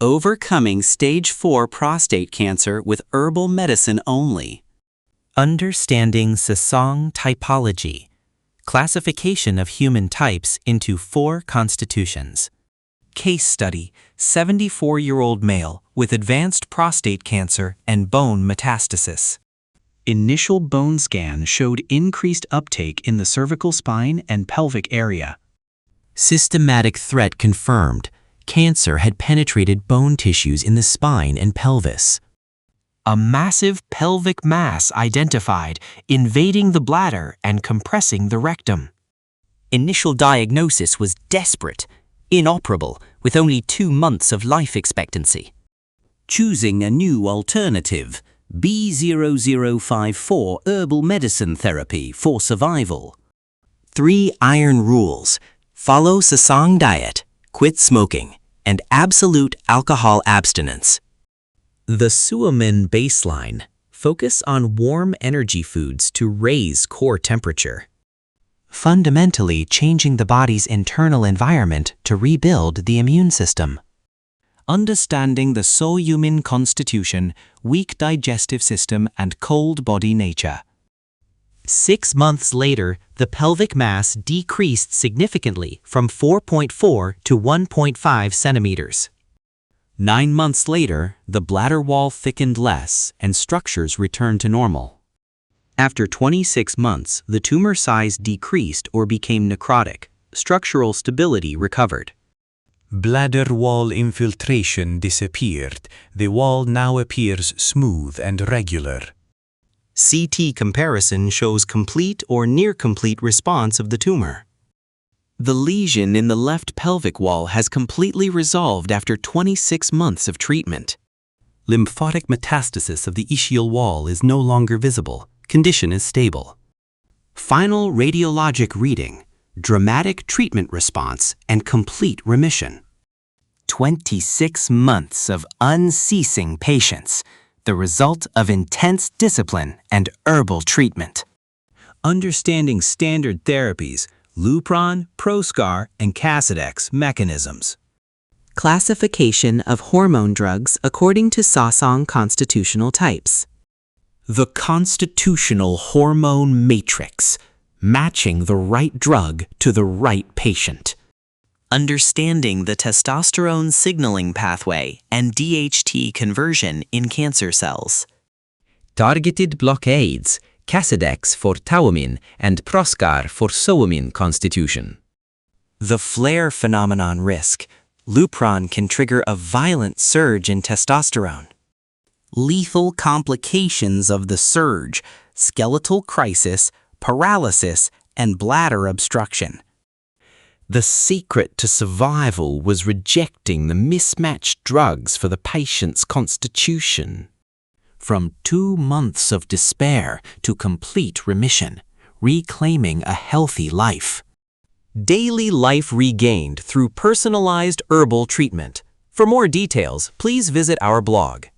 Overcoming Stage 4 prostate cancer with herbal medicine only. Understanding Sasang typology. Classification of human types into 4 constitutions. Case study: 74-year-old male with advanced prostate cancer and bone metastasis. Initial bone scan showed increased uptake in the cervical spine and pelvic area. Systematic threat confirmed. Cancer had penetrated bone tissues in the spine and pelvis. A massive pelvic mass identified, invading the bladder and compressing the rectum. Initial diagnosis was desperate, inoperable, with only 2 months of life expectancy. Choosing a new alternative, B0054 herbal medicine therapy for survival. 3 iron rules: follow Sasang diet, quit smoking, and absolute alcohol abstinence. The Suamin baseline: focus on warm energy foods to raise core temperature. Fundamentally changing the body's internal environment to rebuild the immune system. Understanding the So-Yumin constitution, weak digestive system, and cold body nature. 6 months later, the pelvic mass decreased significantly from 4.4 to 1.5 centimeters. 9 months later, the bladder wall thickened less and structures returned to normal. After 26 months, the tumor size decreased or became necrotic. Structural stability recovered. Bladder wall infiltration disappeared. The wall now appears smooth and regular. CT comparison shows complete or near-complete response of the tumor. The lesion in the left pelvic wall has completely resolved after 26 months of treatment. Lymphatic metastasis of the ischial wall is no longer visible. Condition is stable. Final radiologic reading: dramatic treatment response and complete remission. 26 months of unceasing patience, the result of intense discipline and herbal treatment. Understanding standard therapies, Lupron, Proscar, and Casodex mechanisms. Classification of hormone drugs according to Sasang constitutional types. The constitutional hormone matrix, matching the right drug to the right patient. Understanding the testosterone signaling pathway and DHT conversion in cancer cells. Targeted blockades, Casodex for Taumin and Proscar for Soamin constitution. The flare phenomenon risk. Lupron can trigger a violent surge in testosterone. Lethal complications of the surge: skeletal crisis, paralysis, and bladder obstruction. The secret to survival was rejecting the mismatched drugs for the patient's constitution. From 2 months of despair to complete remission, reclaiming a healthy life. Daily life regained through personalized herbal treatment. For more details, please visit our blog.